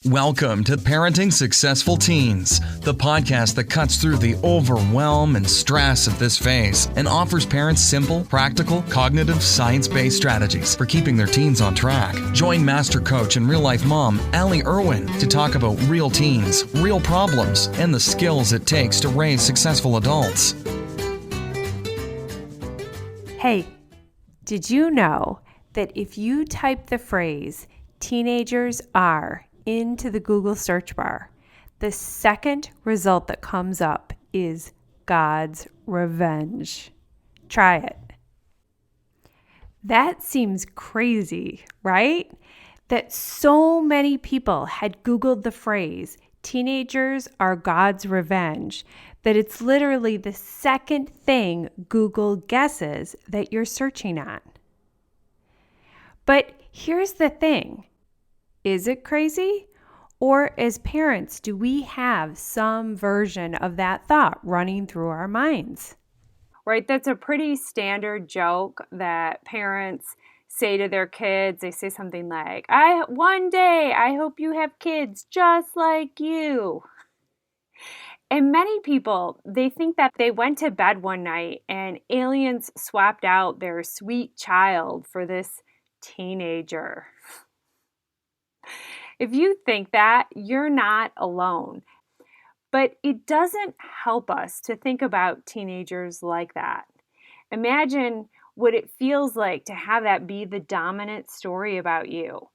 Welcome to Parenting Successful Teens, the podcast that cuts through the overwhelm and stress of this phase and offers parents simple, practical, cognitive, science-based strategies for keeping their teens on track. Join master coach and real-life mom, Allie Irwin, to talk about real teens, real problems, and the skills it takes to raise successful adults. Hey, did you know that if you type the phrase, teenagers are, into the Google search bar, the second result that comes up is God's revenge? Try it. That seems crazy, right? That so many people had Googled the phrase, teenagers are God's revenge, that it's literally the second thing Google guesses that you're searching on. But here's the thing. Is it crazy? Or as parents, do we have some version of that thought running through our minds? Right, that's a pretty standard joke that parents say to their kids. They say something like, one day I hope you have kids just like you. And many people, they think that they went to bed one night and aliens swapped out their sweet child for this teenager. If you think that, you're not alone. But it doesn't help us to think about teenagers like that. Imagine what it feels like to have that be the dominant story about you.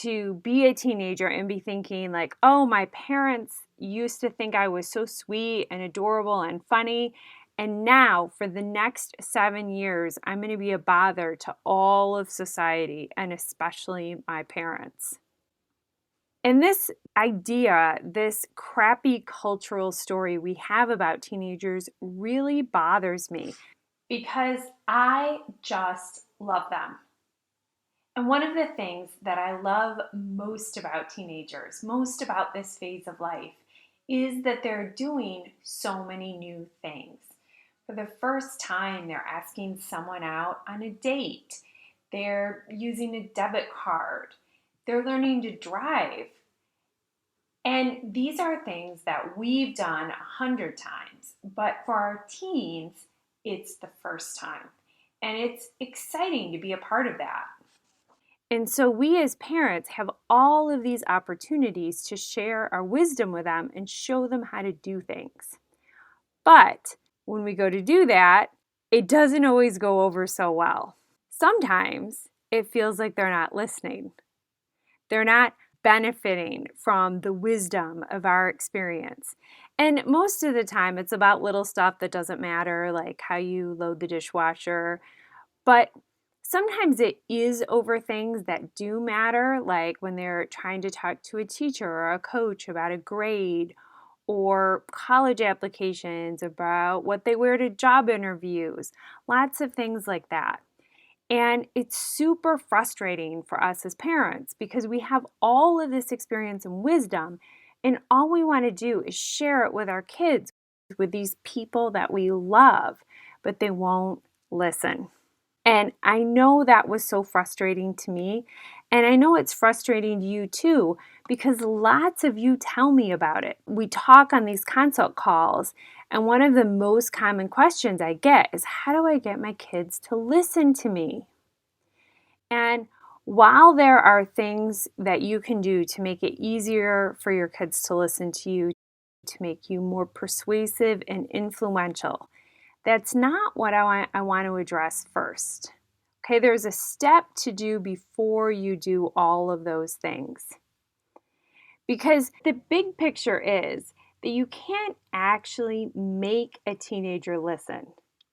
To be a teenager and be thinking like, oh, my parents used to think I was so sweet and adorable and funny. And now for the next 7 years, I'm going to be a bother to all of society and especially my parents. And this idea, this crappy cultural story we have about teenagers really bothers me because I just love them. And one of the things that I love most about teenagers, most about this phase of life, is that they're doing so many new things. For the first time, they're asking someone out on a date. They're using a debit card. They're learning to drive. And these are things that we've done 100 times, but for our teens, it's the first time. And it's exciting to be a part of that. And so we as parents have all of these opportunities to share our wisdom with them and show them how to do things. But when we go to do that, it doesn't always go over so well. Sometimes it feels like they're not listening. They're not benefiting from the wisdom of our experience. And most of the time, it's about little stuff that doesn't matter, like how you load the dishwasher. But sometimes it is over things that do matter, like when they're trying to talk to a teacher or a coach about a grade, or college applications, about what they wear to job interviews, lots of things like that. And it's super frustrating for us as parents because we have all of this experience and wisdom, and all we want to do is share it with our kids, with these people that we love, but they won't listen. And I know that was so frustrating to me, and I know it's frustrating to you too, because lots of you tell me about it. We talk on these consult calls, and one of the most common questions I get is, how do I get my kids to listen to me? And while there are things that you can do to make it easier for your kids to listen to you, to make you more persuasive and influential, that's not what I want to address first. Okay, there's a step to do before you do all of those things. Because the big picture is that you can't actually make a teenager listen,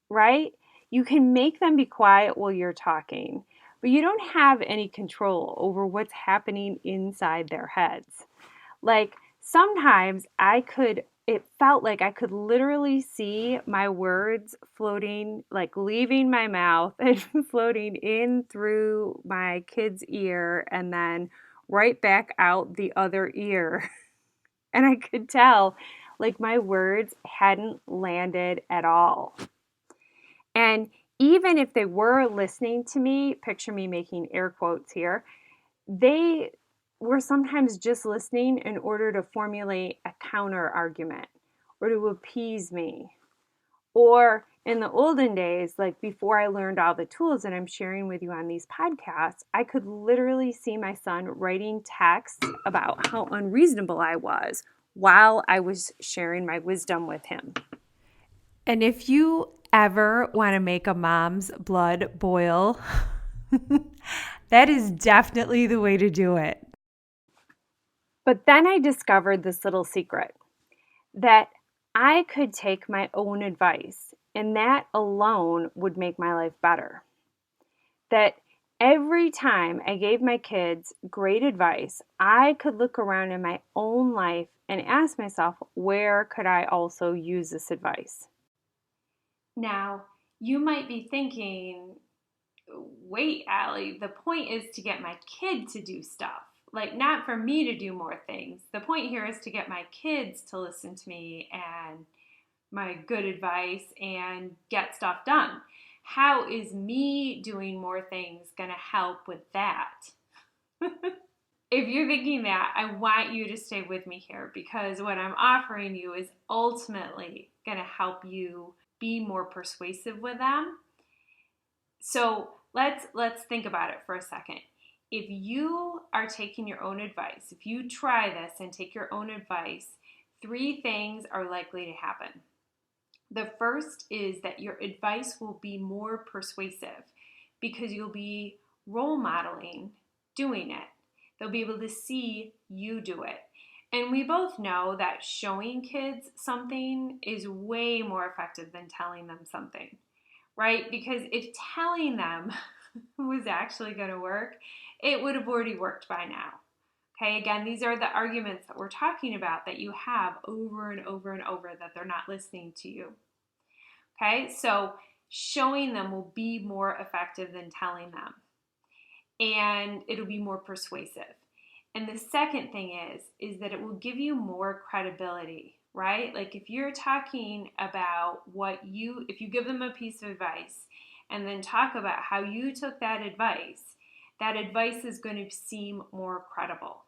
right? You can make them be quiet while you're talking, but you don't have any control over what's happening inside their heads. Like sometimes it felt like I could literally see my words floating, like leaving my mouth and floating in through my kid's ear and then right back out the other ear. And I could tell like my words hadn't landed at all. And even if they were listening to me, picture me making air quotes here, they we're sometimes just listening in order to formulate a counter argument or to appease me. Or in the olden days, like before I learned all the tools that I'm sharing with you on these podcasts, I could literally see my son writing texts about how unreasonable I was while I was sharing my wisdom with him. And if you ever want to make a mom's blood boil, that is definitely the way to do it. But then I discovered this little secret that I could take my own advice, and that alone would make my life better. That every time I gave my kids great advice, I could look around in my own life and ask myself, where could I also use this advice? Now, you might be thinking, wait, Allie, the point is to get my kid to do stuff. Like, not for me to do more things. The point here is to get my kids to listen to me and my good advice and get stuff done. How is me doing more things going to help with that? If you're thinking that, I want you to stay with me here, because what I'm offering you is ultimately going to help you be more persuasive with them. So let's think about it for a second. If you are taking your own advice, if you try this and take your own advice, 3 things are likely to happen. The first is that your advice will be more persuasive because you'll be role modeling doing it. They'll be able to see you do it. And we both know that showing kids something is way more effective than telling them something, right? Because if telling them was actually going to work, it would have already worked by now. Okay, again, these are the arguments that we're talking about that you have over and over and over that they're not listening to you. Okay, so showing them will be more effective than telling them, and it'll be more persuasive. And the second thing is that it will give you more credibility, right? Like if you're talking about if you give them a piece of advice and then talk about how you took that advice is going to seem more credible.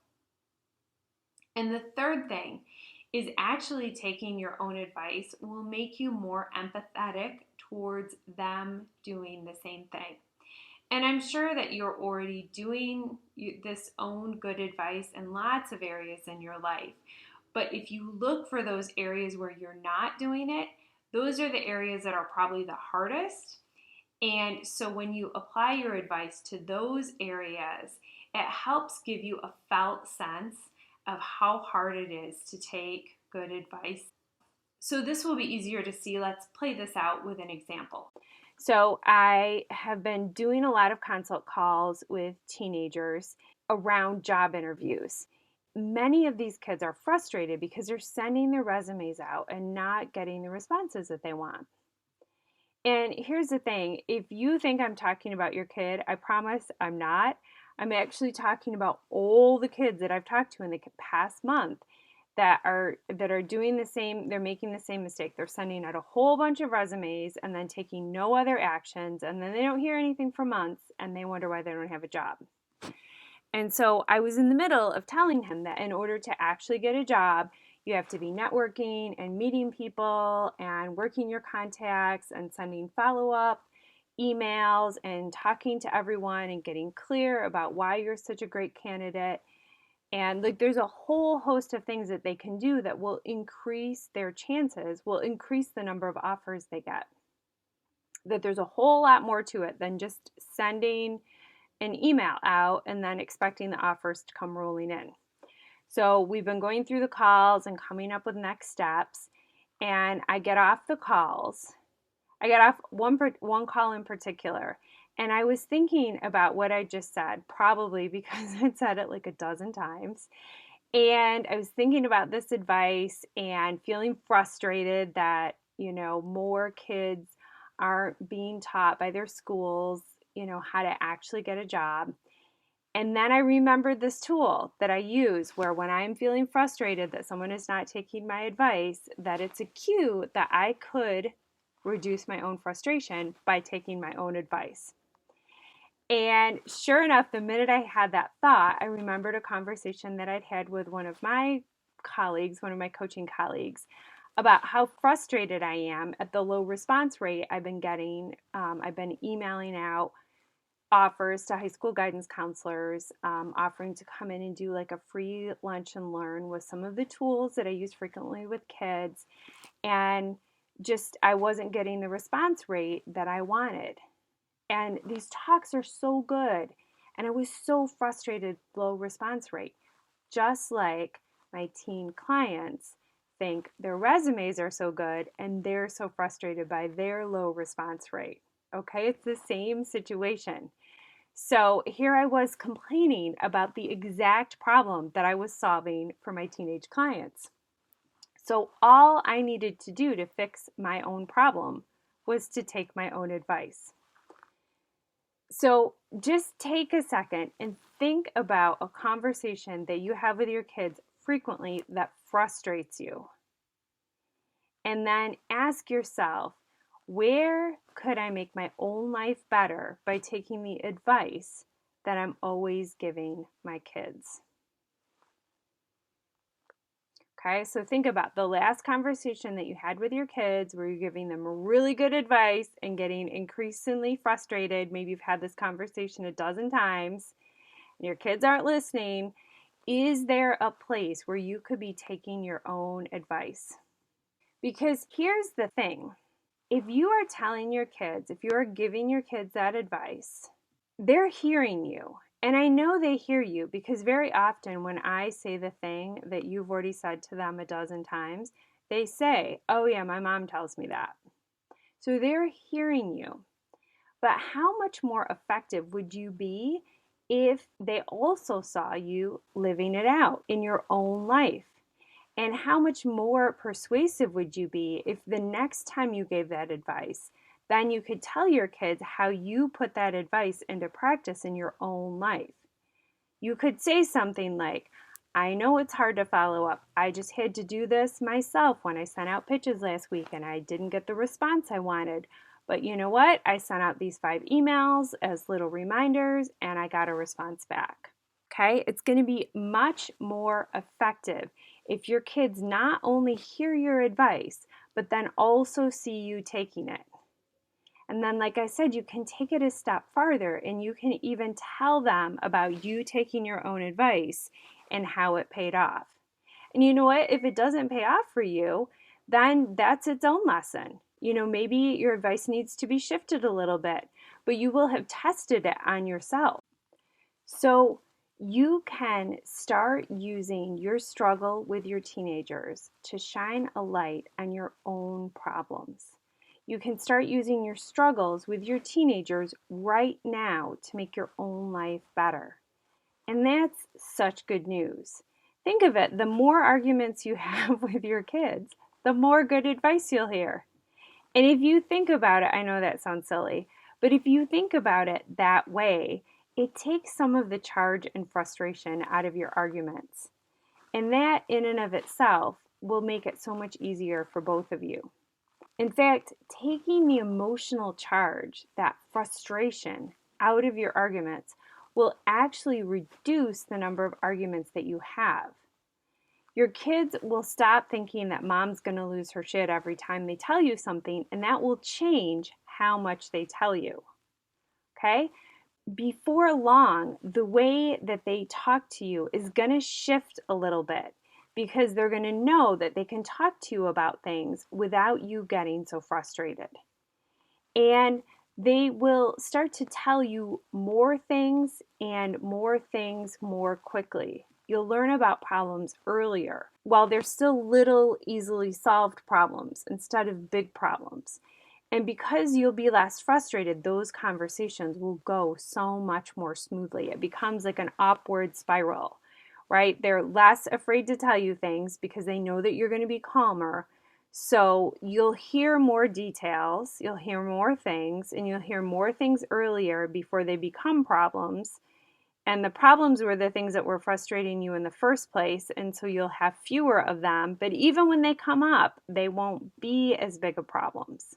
And the third thing is actually taking your own advice will make you more empathetic towards them doing the same thing. And I'm sure that you're already doing this own good advice in lots of areas in your life. But if you look for those areas where you're not doing it, those are the areas that are probably the hardest. And so when you apply your advice to those areas, it helps give you a felt sense of how hard it is to take good advice. So this will be easier to see. Let's play this out with an example. So I have been doing a lot of consult calls with teenagers around job interviews. Many of these kids are frustrated because they're sending their resumes out and not getting the responses that they want. And here's the thing, if you think I'm talking about your kid, I promise I'm not. I'm actually talking about all the kids that I've talked to in the past month that are doing the same, they're making the same mistake. They're sending out a whole bunch of resumes and then taking no other actions, and then they don't hear anything for months and they wonder why they don't have a job. And so I was in the middle of telling him that in order to actually get a job, you have to be networking and meeting people and working your contacts and sending follow-up emails and talking to everyone and getting clear about why you're such a great candidate. And like there's a whole host of things that they can do that will increase their chances, will increase the number of offers they get. That there's a whole lot more to it than just sending an email out and then expecting the offers to come rolling in. So we've been going through the calls and coming up with next steps. And I get off the calls. I get off one call in particular. And I was thinking about what I just said, probably because I'd said it like a dozen times. And I was thinking about this advice and feeling frustrated that, more kids aren't being taught by their schools, how to actually get a job. And then I remembered this tool that I use where when I'm feeling frustrated that someone is not taking my advice, that it's a cue that I could reduce my own frustration by taking my own advice. And sure enough, the minute I had that thought, I remembered a conversation that I'd had with one of my colleagues, one of my coaching colleagues, about how frustrated I am at the low response rate I've been getting. I've been emailing out offers to high school guidance counselors, offering to come in and do like a free lunch and learn with some of the tools that I use frequently with kids. And just, I wasn't getting the response rate that I wanted. And these talks are so good. And I was so frustrated, low response rate. Just like my teen clients think their resumes are so good and they're so frustrated by their low response rate. Okay, it's the same situation. So here I was complaining about the exact problem that I was solving for my teenage clients. So all I needed to do to fix my own problem was to take my own advice. So just take a second and think about a conversation that you have with your kids frequently that frustrates you. And then ask yourself, where could I make my own life better by taking the advice that I'm always giving my kids? Okay, so think about the last conversation that you had with your kids where you're giving them really good advice and getting increasingly frustrated. Maybe you've had this conversation a dozen times and your kids aren't listening. Is there a place where you could be taking your own advice? Because here's the thing. If you are telling your kids, if you are giving your kids that advice, they're hearing you. And I know they hear you because very often when I say the thing that you've already said to them a dozen times, they say, oh yeah, my mom tells me that. So they're hearing you. But how much more effective would you be if they also saw you living it out in your own life? And how much more persuasive would you be if the next time you gave that advice, then you could tell your kids how you put that advice into practice in your own life? You could say something like, I know it's hard to follow up. I just had to do this myself when I sent out pitches last week and I didn't get the response I wanted. But you know what? I sent out these 5 emails as little reminders and I got a response back. Okay, it's going to be much more effective if your kids not only hear your advice, but then also see you taking it. And then, like I said, you can take it a step farther and you can even tell them about you taking your own advice and how it paid off. And you know what? If it doesn't pay off for you, then that's its own lesson. You know, maybe your advice needs to be shifted a little bit, but you will have tested it on yourself. So you can start using your struggle with your teenagers to shine a light on your own problems. You can start using your struggles with your teenagers right now to make your own life better. And that's such good news. Think of it, the more arguments you have with your kids, the more good advice you'll hear. And if you think about it, I know that sounds silly, but if you think about it that way, it takes some of the charge and frustration out of your arguments. And that in and of itself will make it so much easier for both of you. In fact, taking the emotional charge, that frustration, out of your arguments will actually reduce the number of arguments that you have. Your kids will stop thinking that mom's going to lose her shit every time they tell you something, and that will change how much they tell you. Okay? Before long, the way that they talk to you is going to shift a little bit because they're going to know that they can talk to you about things without you getting so frustrated. And they will start to tell you more things and more things more quickly. You'll learn about problems earlier while they're still little, easily solved problems instead of big problems. And because you'll be less frustrated, those conversations will go so much more smoothly. It becomes like an upward spiral, right? They're less afraid to tell you things because they know that you're going to be calmer. So you'll hear more details, you'll hear more things, and you'll hear more things earlier before they become problems. And the problems were the things that were frustrating you in the first place, and so you'll have fewer of them. But even when they come up, they won't be as big of problems.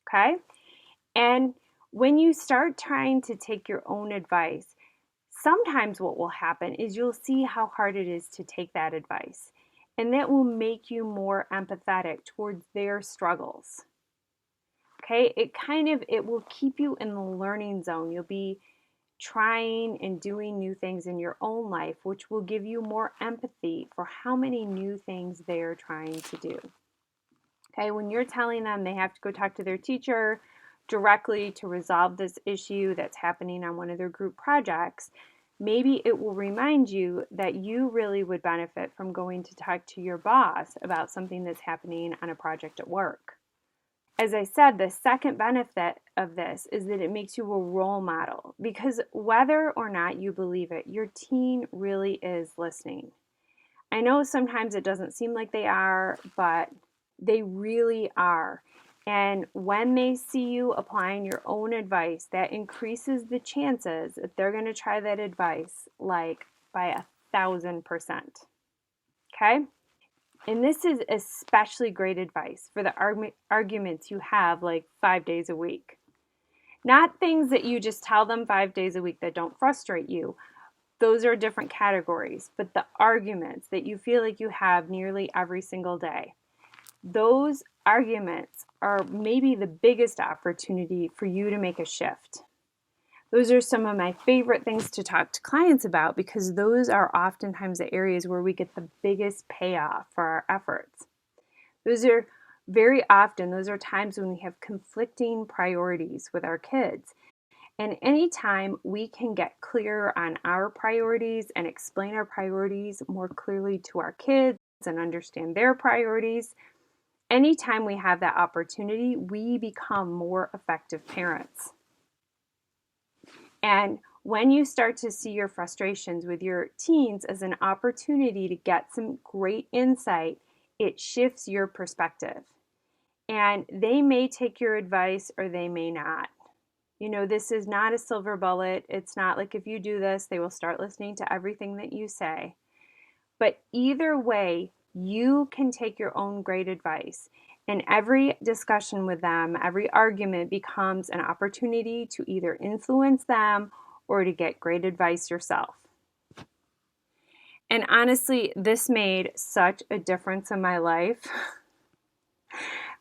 Okay? And when you start trying to take your own advice, sometimes what will happen is you'll see how hard it is to take that advice. And that will make you more empathetic towards their struggles. Okay, it will keep you in the learning zone. You'll be trying and doing new things in your own life, which will give you more empathy for how many new things they're trying to do. Okay, when you're telling them they have to go talk to their teacher directly to resolve this issue that's happening on one of their group projects, maybe it will remind you that you really would benefit from going to talk to your boss about something that's happening on a project at work. As I said, the second benefit of this is that it makes you a role model, because whether or not you believe it, your teen really is listening. I know sometimes it doesn't seem like they are, but they really are. And when they see you applying your own advice, that increases the chances that they're going to try that advice like by 1,000%. Okay? And this is especially great advice for the arguments you have like 5 days a week. Not things that you just tell them 5 days a week that don't frustrate you. Those are different categories. But the arguments that you feel like you have nearly every single day, those arguments are maybe the biggest opportunity for you to make a shift. Those are some of my favorite things to talk to clients about, because those are oftentimes the areas where we get the biggest payoff for our efforts. Those are times when we have conflicting priorities with our kids. And anytime we can get clear on our priorities and explain our priorities more clearly to our kids and understand their priorities, anytime we have that opportunity, we become more effective parents. And when you start to see your frustrations with your teens as an opportunity to get some great insight, it shifts your perspective. And they may take your advice or they may not. You know, this is not a silver bullet. It's not like if you do this, they will start listening to everything that you say. But either way, you can take your own great advice. And every discussion with them, every argument becomes an opportunity to either influence them or to get great advice yourself. And honestly, this made such a difference in my life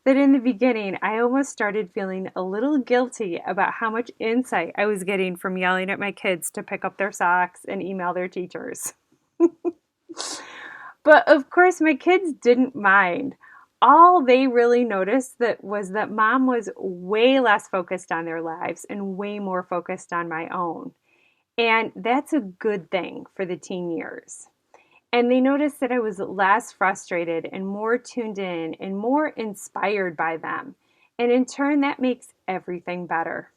that in the beginning, I almost started feeling a little guilty about how much insight I was getting from yelling at my kids to pick up their socks and email their teachers. But of course, my kids didn't mind. All they really noticed was that mom was way less focused on their lives and way more focused on my own. And that's a good thing for the teen years. And they noticed that I was less frustrated and more tuned in and more inspired by them. And in turn, that makes everything better.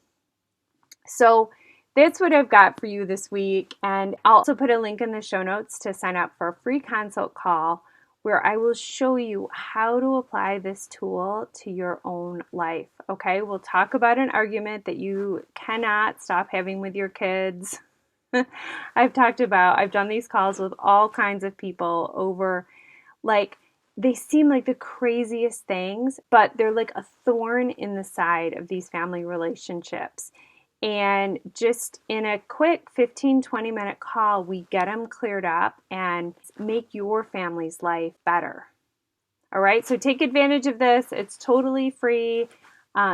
So that's what I've got for you this week. And I'll also put a link in the show notes to sign up for a free consult call where I will show you how to apply this tool to your own life. Okay, we'll talk about an argument that you cannot stop having with your kids. I've done these calls with all kinds of people over, they seem like the craziest things, but they're like a thorn in the side of these family relationships. And just in a quick 15-20 minute call, we get them cleared up and make your family's life better. All right, so take advantage of this. It's totally free.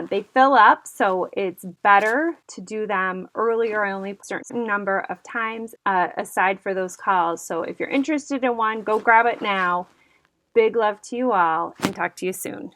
They fill up, so it's better to do them earlier. I only put a certain number of times aside for those calls. So if you're interested in one, go grab it now. Big love to you all, and talk to you soon.